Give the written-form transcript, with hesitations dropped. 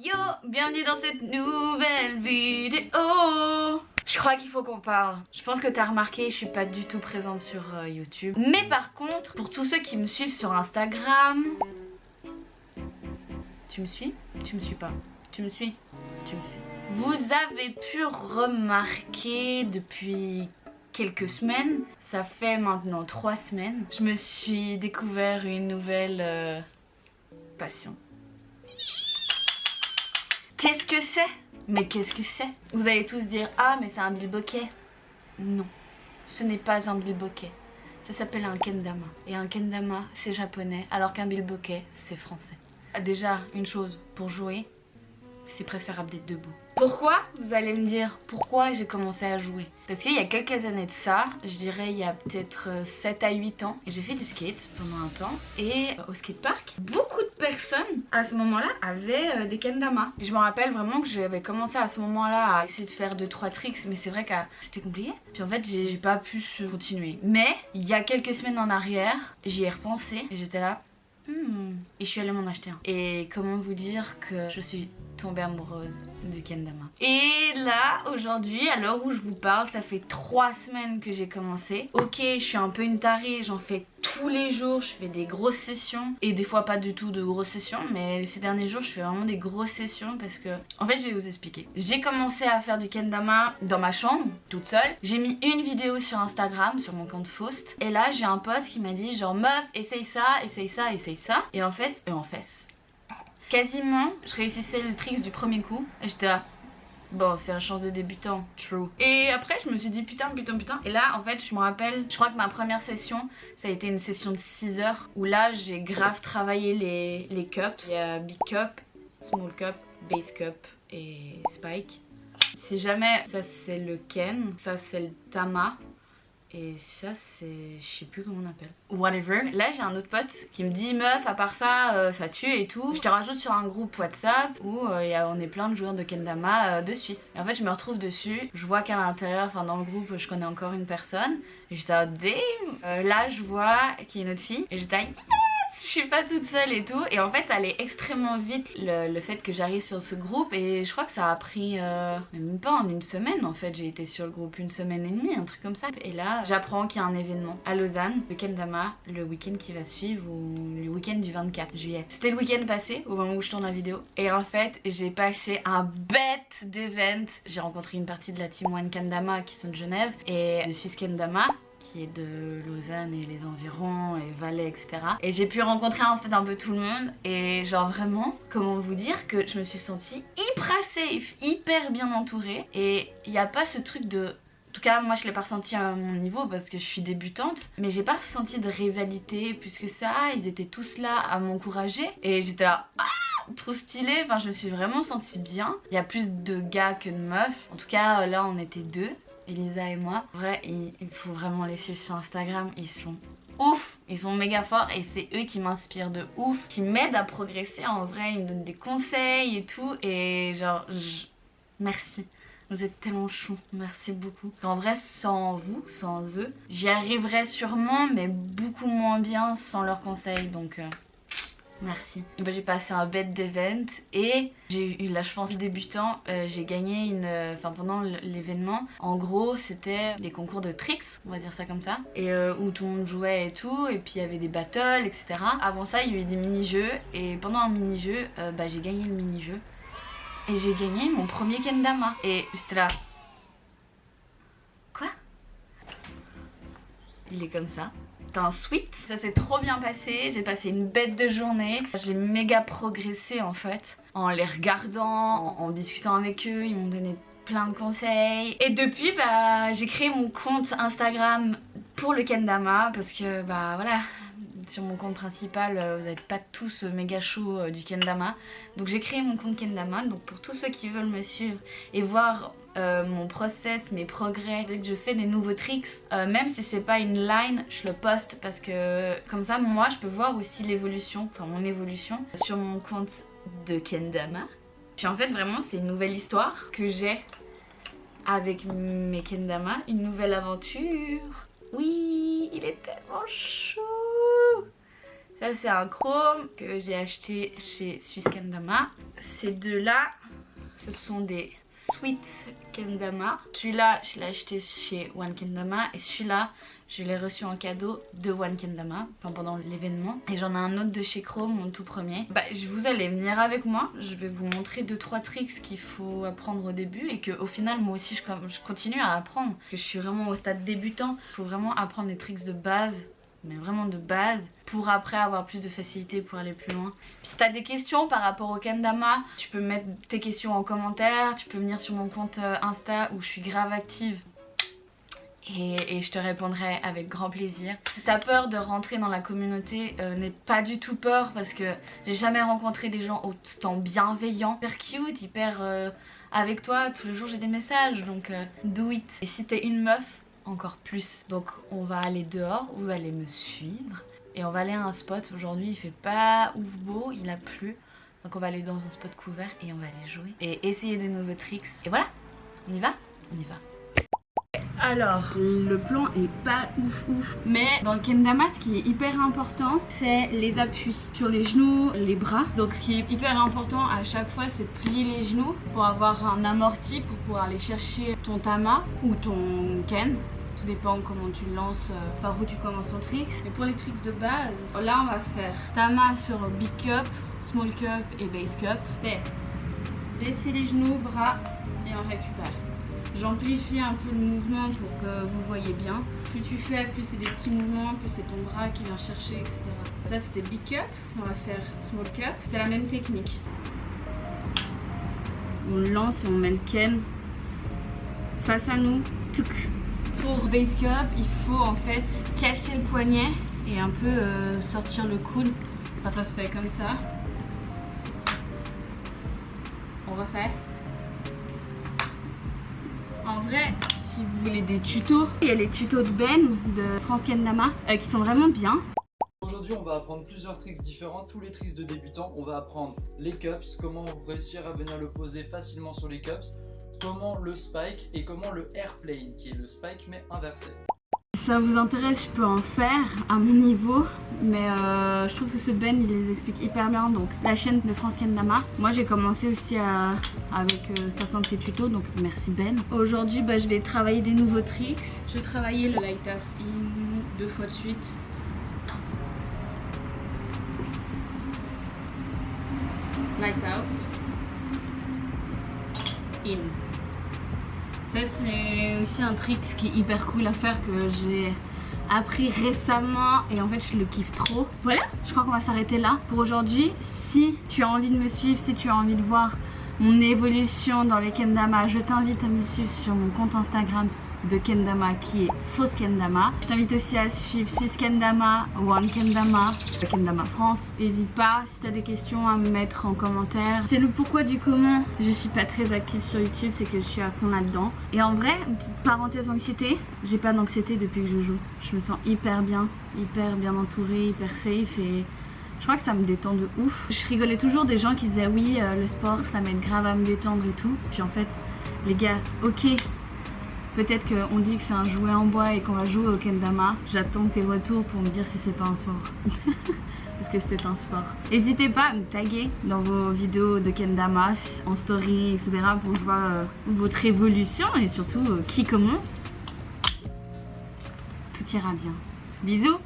Yo, bienvenue dans cette nouvelle vidéo. Je crois qu'il faut qu'on parle. Je pense que t'as remarqué, je suis pas du tout présente sur YouTube. Mais par contre, pour tous ceux qui me suivent sur Instagram... Tu me suis? Tu me suis pas? Tu me suis? Tu me suis. Vous avez pu remarquer depuis quelques semaines, ça fait maintenant 3 semaines, je me suis découvert une nouvelle passion. Qu'est-ce que c'est? Mais qu'est-ce que c'est? Vous allez tous dire ah mais c'est un bilboquet. Non, ce n'est pas un bilboquet. Ça s'appelle un kendama. Et un kendama c'est japonais alors qu'un bilboquet c'est français. Déjà une chose, pour jouer c'est préférable d'être debout. Pourquoi? Vous allez me dire pourquoi j'ai commencé à jouer. Parce qu'il y a quelques années de ça, je dirais il y a peut-être 7 à 8 ans, j'ai fait du skate pendant un temps. Et au skatepark, beaucoup de personnes à ce moment-là avaient des kendama. Et je me rappelle vraiment que j'avais commencé à ce moment-là à essayer de faire 2-3 tricks, mais c'est vrai que c'était compliqué. Puis en fait j'ai pas pu continuer. Mais il y a quelques semaines en arrière, j'y ai repensé et j'étais là. Et je suis allée m'en acheter un. Et comment vous dire que je suis tombée amoureuse du kendama. Et là, aujourd'hui, à l'heure où je vous parle, ça fait 3 semaines que j'ai commencé. Ok, je suis un peu une tarée, j'en fais tous les jours, je fais des grosses sessions. Et des fois pas du tout de grosses sessions, mais ces derniers jours, je fais vraiment des grosses sessions parce que... En fait, je vais vous expliquer. J'ai commencé à faire du kendama dans ma chambre, toute seule. J'ai mis une vidéo sur Instagram, sur mon compte Faust. Et là, j'ai un pote qui m'a dit genre meuf, essaye ça, essaye ça, essaye ça. Et en fait, quasiment, je réussissais le trick du premier coup. Et j'étais là, bon, c'est la chance de débutant, true. Et après, je me suis dit putain. Et là, en fait, je me rappelle, je crois que ma première session, ça a été une session de 6 heures. Où là, j'ai grave travaillé les cups. Il y a Big Cup, Small Cup, Base Cup et Spike. Si jamais, ça c'est le Ken, ça c'est le Tama. Et ça c'est... je sais plus comment on appelle. Whatever. Là j'ai un autre pote qui me dit meuf à part ça ça tue et tout. Je te rajoute sur un groupe WhatsApp où on est plein de joueurs de kendama de Suisse. Et en fait je me retrouve dessus. Je vois qu'à l'intérieur, enfin dans le groupe je connais encore une personne. Et j'étais là damn. Là je vois qu'il y a une autre fille. Et j'étais là yes, je suis pas toute seule et tout. Et en fait ça allait extrêmement vite le fait que j'arrive sur ce groupe. Et je crois que ça a pris même pas en une semaine en fait. J'ai été sur le groupe 1 semaine et demie, un truc comme ça. Et là j'apprends qu'il y a un événement à Lausanne de kendama le week-end qui va suivre, ou le week-end du 24 juillet. C'était le week-end passé au moment où je tourne la vidéo. Et en fait j'ai passé un bête d'event. J'ai rencontré une partie de la team One Kendama qui sont de Genève et de Suisse Kendama qui est de Lausanne et les environs et Valais etc. Et j'ai pu rencontrer en fait un peu tout le monde. Et genre vraiment, comment vous dire que je me suis sentie hyper safe, hyper bien entourée. Et il n'y a pas ce truc de... En tout cas moi je l'ai pas ressenti à mon niveau parce que je suis débutante. Mais j'ai pas ressenti de rivalité plus que ça. Ils étaient tous là à m'encourager. Et j'étais là... trop stylé, enfin je me suis vraiment sentie bien. Il y a plus de gars que de meufs. En tout cas là on était 2. Elisa et moi. En vrai, il faut vraiment les suivre sur Instagram, ils sont ouf, ils sont méga forts et c'est eux qui m'inspirent de ouf, qui m'aident à progresser en vrai, ils me donnent des conseils et tout et genre, merci. Vous êtes tellement chou, merci beaucoup. En vrai, sans vous, sans eux, j'y arriverais sûrement mais beaucoup moins bien sans leurs conseils donc... Merci. J'ai passé un bête d'event et j'ai eu la chance débutant, j'ai gagné pendant l'événement, en gros c'était des concours de tricks, on va dire ça comme ça, et où tout le monde jouait et tout, et puis il y avait des battles etc. Avant ça il y a eu des mini-jeux et pendant un mini-jeu, j'ai gagné le mini-jeu et j'ai gagné mon premier kendama et j'étais là... Quoi? Il est comme ça. Un sweet, ça s'est trop bien passé, j'ai passé une bête de journée, j'ai méga progressé en fait en les regardant, en discutant avec eux, ils m'ont donné plein de conseils et depuis j'ai créé mon compte Instagram pour le kendama parce que voilà, sur mon compte principal vous n'êtes pas tous méga chauds du kendama, donc j'ai créé mon compte kendama, donc pour tous ceux qui veulent me suivre et voir mon process, mes progrès, dès que je fais des nouveaux tricks, même si c'est pas une line, je le poste parce que comme ça moi je peux voir aussi l'évolution, enfin mon évolution sur mon compte de kendama. Puis en fait vraiment c'est une nouvelle histoire que j'ai avec mes kendama, une nouvelle aventure. Oui, il est tellement chou. Là c'est un chrome que j'ai acheté chez Swiss Kendama. Ces deux-là, ce sont des Sweet Kendama. Celui-là, je l'ai acheté chez One Kendama et celui-là, je l'ai reçu en cadeau de One Kendama, enfin pendant l'événement. Et j'en ai un autre de chez Chrome, mon tout premier. Vous allez venir avec moi, je vais vous montrer 2-3 tricks qu'il faut apprendre au début et qu'au final moi aussi je continue à apprendre. Parce que je suis vraiment au stade débutant, il faut vraiment apprendre des tricks de base, mais vraiment de base, pour après avoir plus de facilité pour aller plus loin. Puis si t'as des questions par rapport au kendama, tu peux mettre tes questions en commentaire, tu peux venir sur mon compte Insta où je suis grave active. Et je te répondrai avec grand plaisir. Si t'as peur de rentrer dans la communauté, n'aie pas du tout peur parce que j'ai jamais rencontré des gens autant bienveillants, hyper cute, hyper avec toi. Tous les jours j'ai des messages, donc do it. Et si t'es une meuf, encore plus. Donc on va aller dehors, vous allez me suivre et on va aller à un spot. Aujourd'hui il fait pas ouf beau, il a plu. Donc on va aller dans un spot couvert et on va aller jouer et essayer de nouveaux tricks. Et voilà, on y va? On y va. Alors, le plan est pas ouf, mais dans le kendama, ce qui est hyper important, c'est les appuis sur les genoux, les bras. Donc ce qui est hyper important à chaque fois, c'est de plier les genoux pour avoir un amorti pour pouvoir aller chercher ton tama ou ton ken. Tout dépend comment tu le lances, par où tu commences ton trick. Et pour les tricks de base, là on va faire tama sur big cup, small cup et base cup. Baisser les genoux, bras et on récupère. J'amplifie un peu le mouvement pour que vous voyez bien. Plus tu fais, plus c'est des petits mouvements, plus c'est ton bras qui vient chercher, etc. Ça c'était big cup, on va faire small cup. C'est la même technique. On lance et on met le ken face à nous. Pour base cup, il faut en fait casser le poignet et un peu sortir le coude. Enfin ça se fait comme ça. On refait. En vrai, si vous voulez des tutos, il y a les tutos de Ben de France Kendama qui sont vraiment bien. Aujourd'hui, on va apprendre plusieurs tricks différents, tous les tricks de débutants. On va apprendre les cups, comment réussir à venir le poser facilement sur les cups, comment le spike et comment le airplane, qui est le spike mais inversé. Si ça vous intéresse, je peux en faire à mon niveau, mais je trouve que ce Ben il les explique hyper bien. Donc la chaîne de France Kendama, moi j'ai commencé aussi avec certains de ses tutos, donc merci Ben. Aujourd'hui je vais travailler des nouveaux tricks. Je vais travailler le lighthouse in 2 fois de suite. Lighthouse in. Ça c'est aussi un trick qui est hyper cool à faire que j'ai appris récemment et en fait je le kiffe trop. Voilà, je crois qu'on va s'arrêter là pour aujourd'hui. Si tu as envie de me suivre, si tu as envie de voir mon évolution dans les kendama, je t'invite à me suivre sur mon compte Instagram de kendama qui est Fausse Kendama. Je t'invite aussi à suivre Swiss Kendama, One Kendama, Kendama France. N'hésite pas si tu as des questions à me mettre en commentaire. C'est le pourquoi du comment je suis pas très active sur YouTube, c'est que je suis à fond là-dedans. Et en vrai, une petite parenthèse anxiété, j'ai pas d'anxiété depuis que je joue. Je me sens hyper bien entourée, hyper safe et je crois que ça me détend de ouf. Je rigolais toujours des gens qui disaient oui, le sport ça m'aide grave à me détendre et tout. Puis en fait, les gars, ok. Peut-être qu'on dit que c'est un jouet en bois et qu'on va jouer au kendama. J'attends tes retours pour me dire si c'est pas un sport. Parce que c'est un sport. N'hésitez pas à me taguer dans vos vidéos de kendama, en story, etc. pour voir votre évolution et surtout qui commence. Tout ira bien. Bisous!